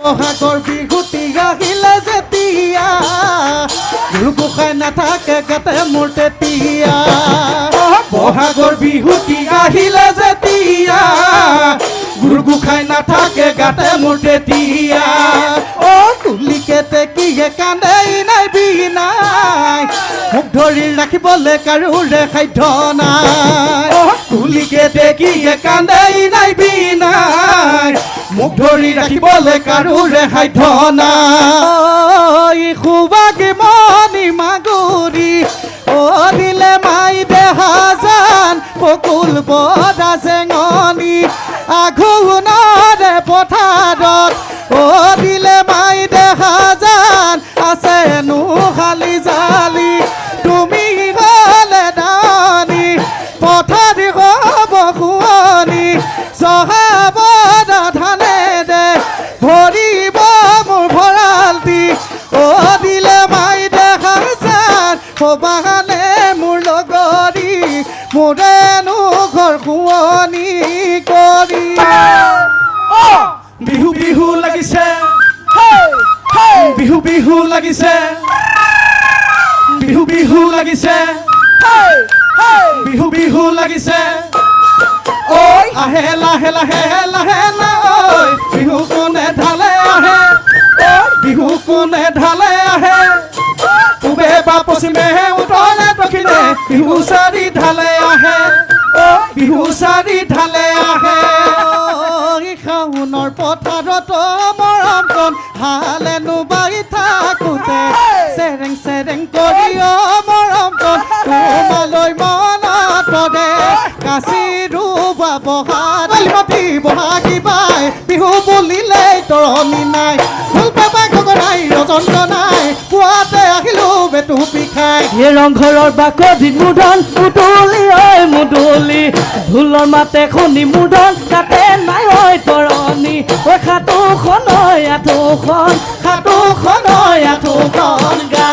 বহাগৰ বিহুতি আহিলে যেতিয়া গুৰু গোসাঁই নাথাকে গাতে মোৰ তেতিয়া বহাগৰ বিহুতি আহিলে যেতিয়া গুৰু গোসাঁই নাথাকে গাতে মোৰ তেতিয়া তুলিকেতে কিহে কান্দে নাই বিনাই মোক ধৰি ৰাখিবলৈ কাৰোৰে সাধ্য নাই তুলিকেতে কিহে কান্দে নাই বিনাই মোক ধৰি ৰাখিবলৈ কাৰোৰে সাধ্য নাই খুবাগি মনি মাগুৰি দিলে মাই দেহা জান বকুল বদা জেঙনি আঘোণৰে পথাৰত দিলে মাই দেহা জান আছে নোহালি জালি তুমি হলে দানি পথাৰি হব শুৱনি চহাব ধানে দে ভৰিব মোৰ ভঁৰালটি দিলে মাই দেহা জান সবাহানে মোৰ লগৰী মোৰেনো ঘৰ শুৱনি কৰি বিহু বিহু লাগিছে বিহু বিহু লাগিছে বিহু বিহু লাগিছে বিহু বিহু লাগিছে ঐ আহে লাহে লাহে লাহে না ঐ বিহু কোনে ঢালে আহে বিহু কোনে ঢালে আহে পূবে বা পশ্চিমে উত্তৰে দক্ষিণে বিহু চাৰি ঢালে আহে বিহু চাৰি ঢালে আহে শাওনৰ পথাৰত মৰম কণ হালেনো বাই থাকোঁতে চেৰেং চেৰেং কৰি মৰম কণ তোমালৈ মনত পৰে কাচি ৰুবা বহালি মাতি বহাগী বাই বিহু বুলিলেই তৰণি নাই ঢোল পেপা গগনাই ৰজন্ত নাই পুৱাতে আহিলো বেটু পিখাই ৰংঘৰৰ বাকধিত মুধন মুদুলি ঐ মুদুলি ঢোলৰ মাতে শুনি মুধন তাতে নাই ঐ তৰণি ঐ সাতোখন ঐ আঠোখন সাতোখন ঐ আঠোখন গা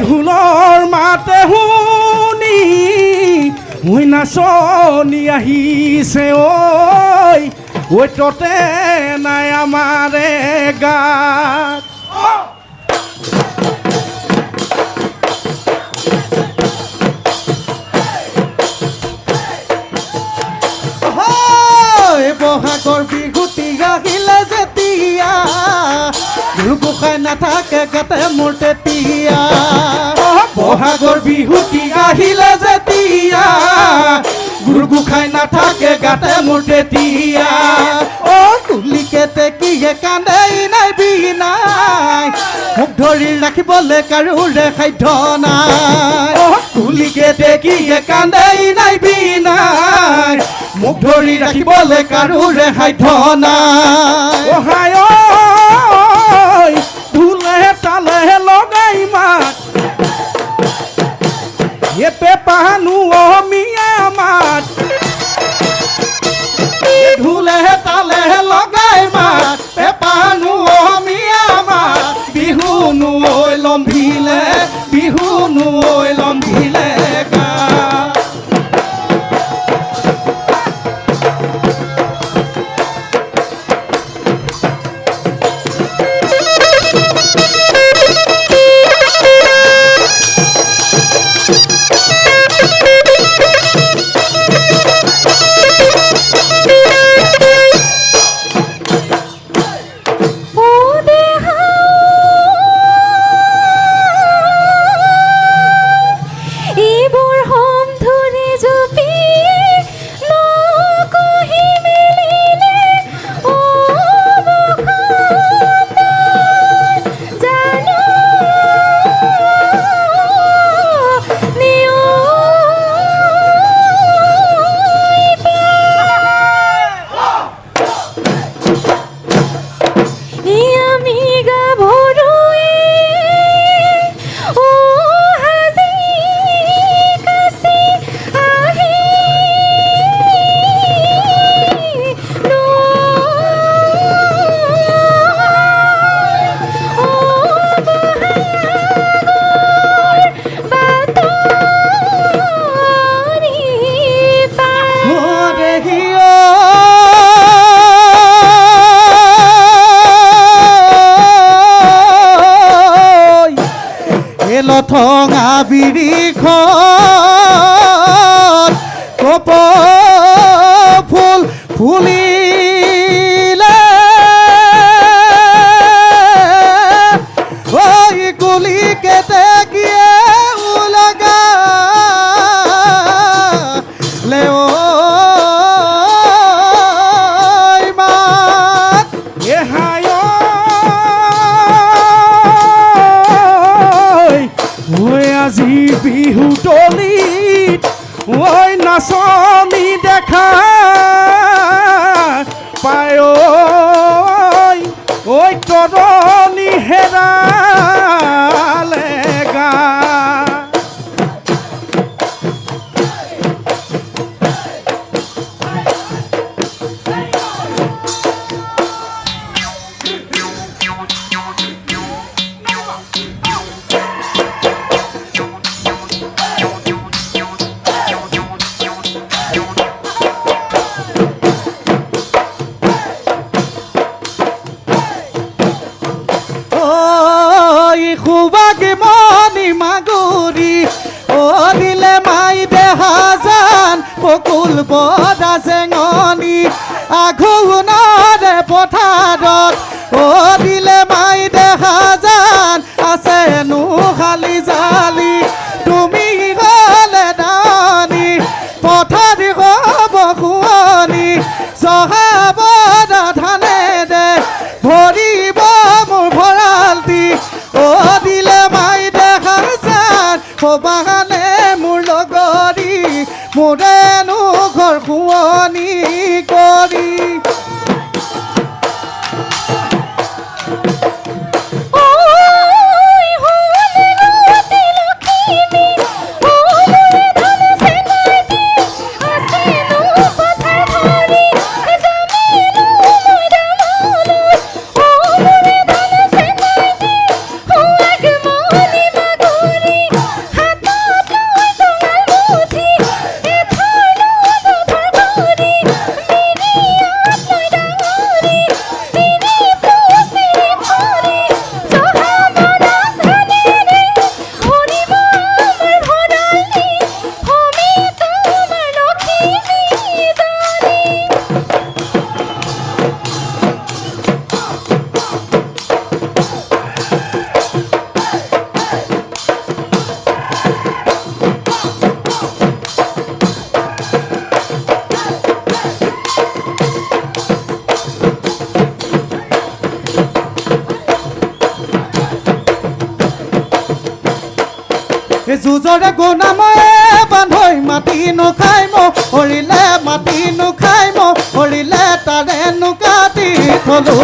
ঢোলৰ মাতে শুনি মই নাচনি আহিছে ঐ ততে নাই আমাৰে গাত বহাগৰ বিহুতি আহিলে যেতিয়া গুৰু গোসাঁই নাথাকে গাতে মোৰ তেতিয়া বহাগৰ বিহুতি আহিলে যেতিয়া গুৰু গোসাঁই নাথাকে গাতে মোৰ তেতিয়া তুলিকেতে কিহে কান্দে নাই বিনাই মোক ধৰি ৰাখিবলৈ কাৰোৰে সাধ্য নাই তুলিকেতে কিহে কান্দে নাই বিনাই মোক ধৰি ৰাখিবলৈ কাৰোৰে সাধ্য নাই অহায় ঢোলে তালে লগাই মাত এ পেপানো অমিয়া মাত ঢোলে তালে লগাই মাত পেপানো অমিয়া মাত বিহুনো ঐ লম্ভিলে বিহুনো ঐ লম্ভিলে গা ঠঙা বিৰিখন কপ ফুল ফুলিলে ওই গুলি কেতেকিয়ে উলগা লেও আজি বিহু তলিত ঐ নাচনি দেখা পায় ঐ তৰণি হেৰালে গা খুবাকে মনি মাগুৰি ও দিলে মাই দেহাজান বকুল বদা চেঙনি আঘোণৰে পথাৰত ও দিলে মাই দেহাজান আছে নো খালি জালি তুমি গলে দানি পথাৰি হব খুৱনি চহাবদা ধানে দে ভৰিব মোৰ ভঁৰাল দি ও দিলে মাই দেখা যান সবাহানে মোৰ লগৰী মোৰেনো ঘৰ শুৱনি কৰি যুঁজৰে গুণাময়ে বান্ধৈ মাটি নুখাই মো হৰিলে মাটি নুখাই মো হৰিলে তাৰে নুকাটি থলো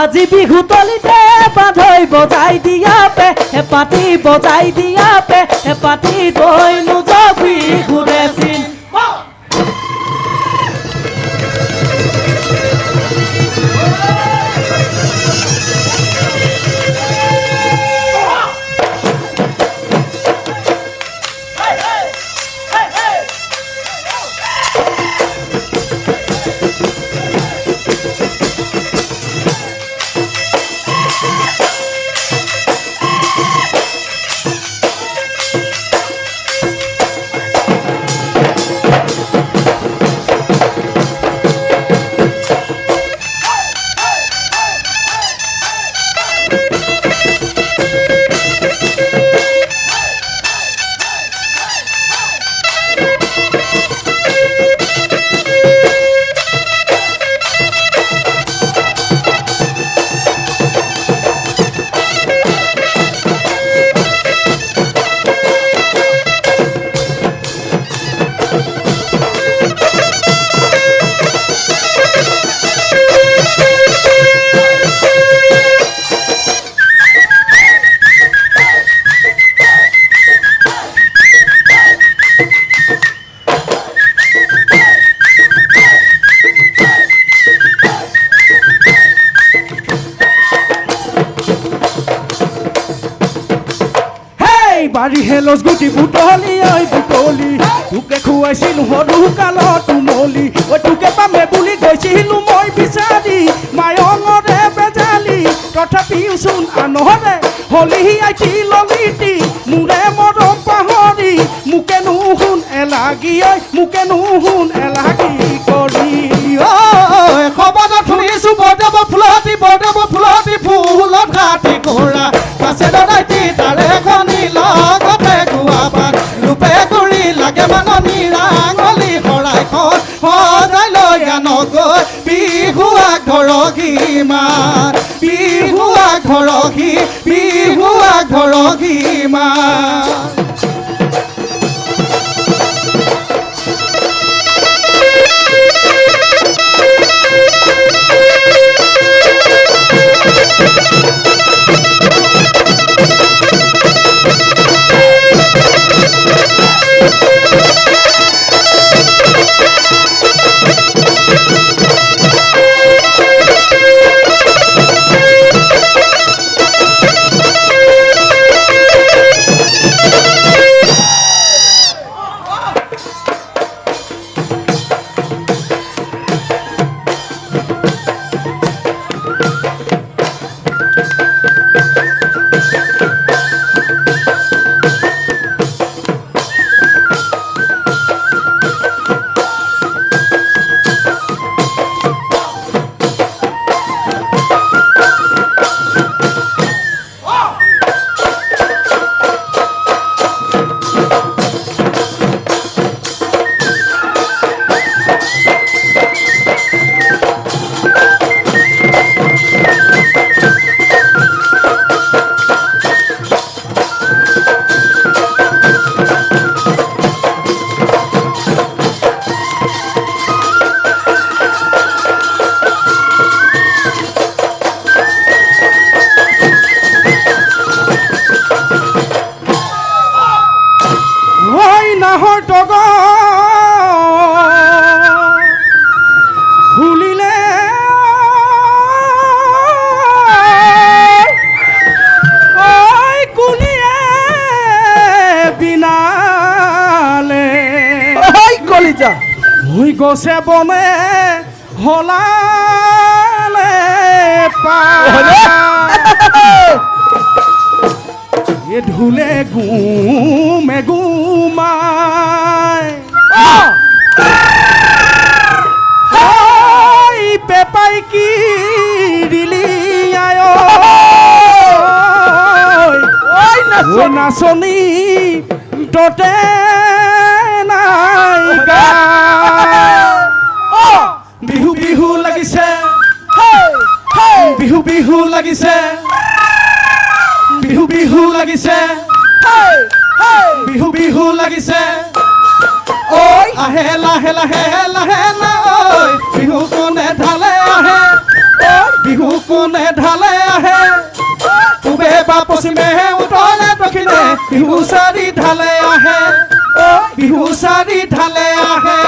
আজি বিহু তলিতে বান্ধৈ বজাই দিয়া পে হেপাতি বজাই দিয়া পে হেপাতি দৈ নোযোৱা বিহু দেচিন বাড়ি হেলস গুটি বুটলি ওই বুটলি তোকে খুৱাইছিলো সৰু কালত তুমলি ঐ তোকে পামে বুলি গৈছিলো মই বিচাৰি মায়ঙৰে বেজালি তথাপিও চোন আনহৰে হলি আইটি ললিটি লাগি ঐ মোকে নুশুন এলাগি কৰি খবৰত শুনিছো বৰদেৱ ফুলহতি ফুলত ঘাটি কৰা কাছে দদাইতি তাৰে খনি লগতে গুৱাবাত ৰূপে কৰি লাগে মাননি ৰাঙলি শৰাইখন সজাই লৈ গানকৈ বিহুৱাক ধৰকী মাত বিহুৱাক ধৰকী মাত নাহৰ টগৰ ফুলিলে ঐ কুলিয়ে বিনালে কলিজা হৈ গছে বনে হলালে এ ঢুলে গুমে গুমাই পেপাই কি দিলি আয় নাচনী ততে নাই গা বিহু বিহু লাগিছে বিহু বিহু লাগিছে বিহু বিহু লাগিছে বিহু বিহু লাগিছে ঐ আহে লাহে লাহে লাহে না ঐ বিহু কোনে ঢালে আহে ঐ বিহু কোনে ঢালে আহে পূবে বা পশ্চিমে উত্তৰে দক্ষিণে বিহু চাৰি ঢালে আহে ঐ বিহু চাৰি ঢালে আহে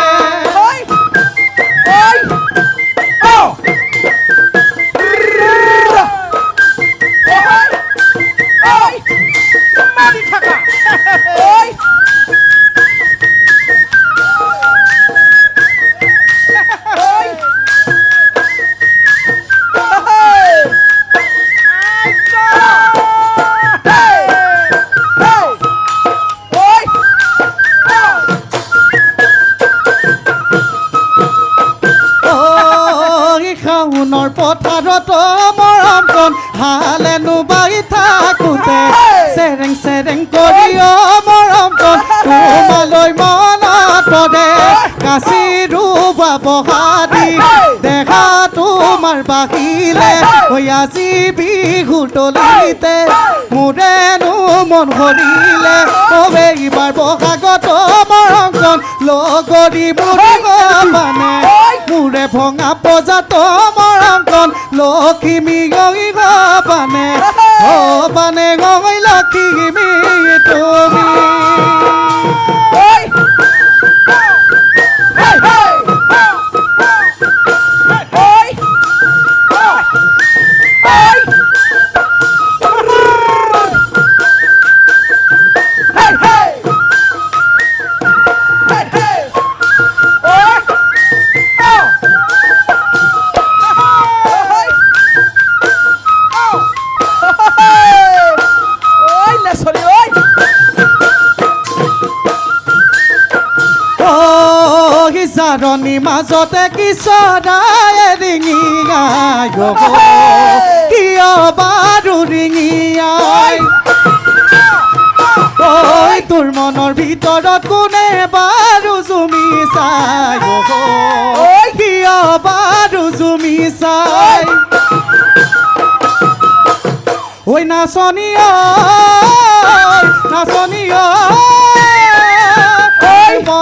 শাওনৰ পথাৰত মৰম কণ হালেনো বাই থাকোঁতে চেৰেং চেৰেং কৰি মৰম কণ তোমালৈ মনত পৰে কাচি ৰুবা বহাদি দেখা তোমাৰ বাহিলে হৈ আজি বিহু তলিতে মোৰেনো মন ভৰিলে অবে এইবাৰ বহাগত মৰম কণ লগৰী মুৰিব মানে মোৰে ভঙা পজাত মৰম কণ লখিমী গৈ বানে বানে গৈ লখিমী তুমি Sorry. জাৰণি মাজতে কিশোৰাই ৰিঙি আই কিয় বাৰু ৰিঙি আই তোৰ মনৰ ভিতৰত কোনে বাৰু জুমি চাই কিয় বাৰু জুমি চাই ঐ নাচনী নাচনী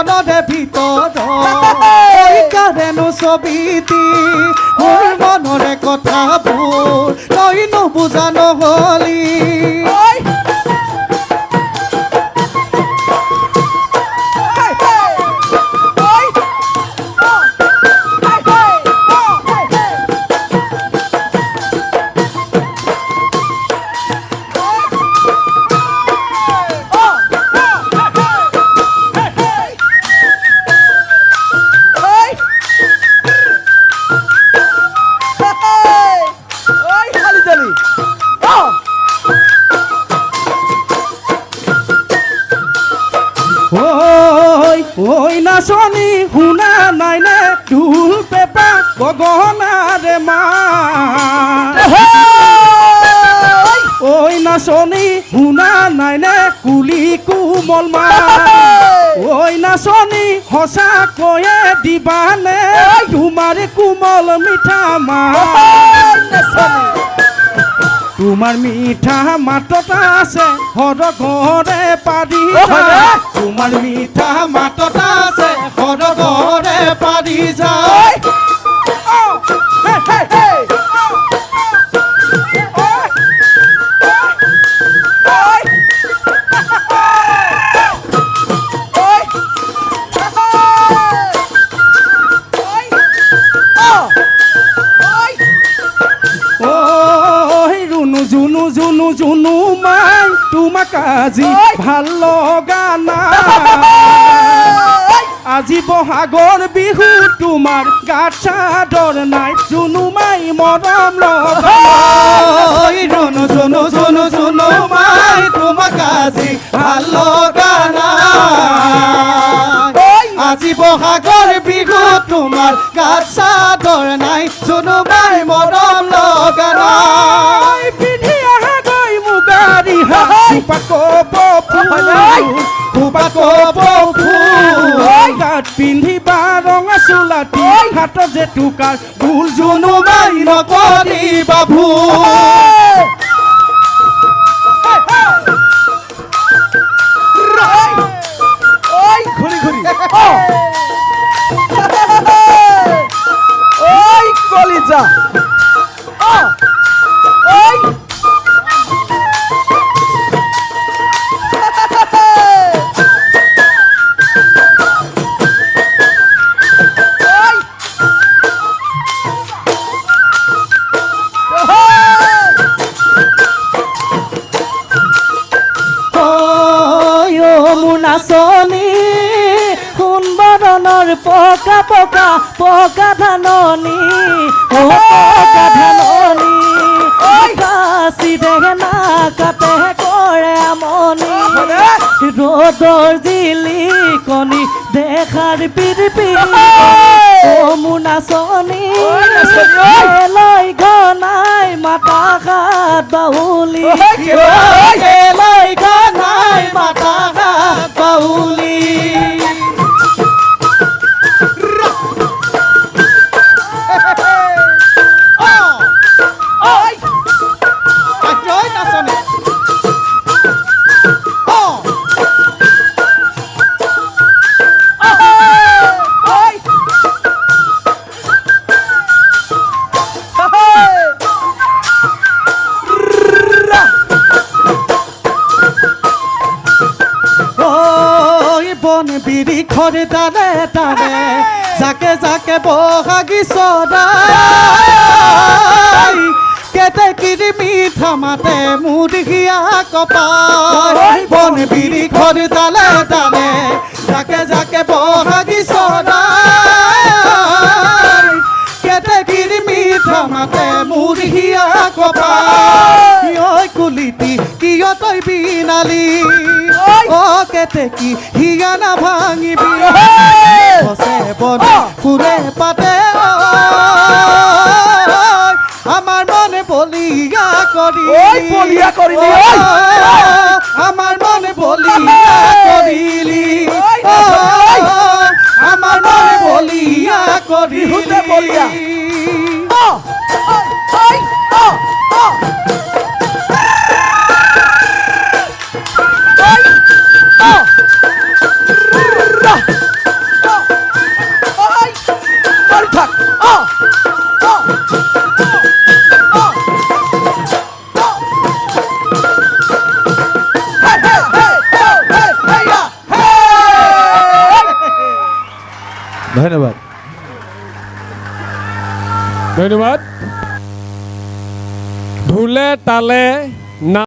মনতে ভিতৰত কাৰেনো ছবিটি মোৰ মনৰে কথাবোৰ তই নুবুজা নহলি ঐ নাচনী শুনা নাই নে ঢোল পেপা গগনাৰে মাত ঐ নাচনী শুনা নাই নে কুলি কোমল মাত ঐ নাচনী সঁচাকৈয়ে দিবানে তোমাৰ কোমল মিঠা মাত তোমাৰ মিঠা মাতত আছে সৰগৰে পাৰি তোমাৰ মিঠা মাতত আছে সৰগৰে পাৰি যায় জুনু জুনু জুনু মাই তোমাক আজি ভাল লগা নাই আজি বহাগৰ বিহু তোমাৰ গাত চাদৰ নাই জুনু মাই মৰম লগা জুনু জুনু জুনু জুনু মাই তোমাক আজি ভাল লগা নাই আজি বহাগৰ বিহু তোমাৰ গাত চাদৰ নাই জুনু মাই মৰম লগা নাই গাত পিন্ধিবা ৰঙা চোলাটি হাতত যে টুকাৰ ভুল জুনু মাই নকৰিবা ভুল ঘূৰি ঘূৰি কলিজা নাচনী সুন্দৰৰ পকা পকা পকা ধাননি পকা ধাননি কাশি দেহনা কাটে কৰে আমনি ৰ'দৰ জিলিকনি দেখাৰ পিৰিপি মোৰ নাচনী লৈ ঘনাই মাতা হাত বাহুলি লৈ ঘনাই মাতা হাত বাহুলি বিৰিখৰ তালে তালে জাকে জাকে বহাগী চৰাই কেতেকীৰ মিঠা মাতে মুদিয়া কপাই বন বিৰিখৰ তালে তালে জাকে জাকে বহাগী চৰাই কেতেকীৰ মিঠা মাতে মুদিয়া কপাই ঐ কুলিটি কিয় তই বিনালি ও কেতেকী হিয়া না ভাঙিবি ওই বলিয়া করিলি ওই আমার মনে বলিয়া করিলি আমার মনে বলিয়া বিহুতে বলিয়া। করিলি ওই ধন্যবাদ ধন্যবাদ ঢোলে তালে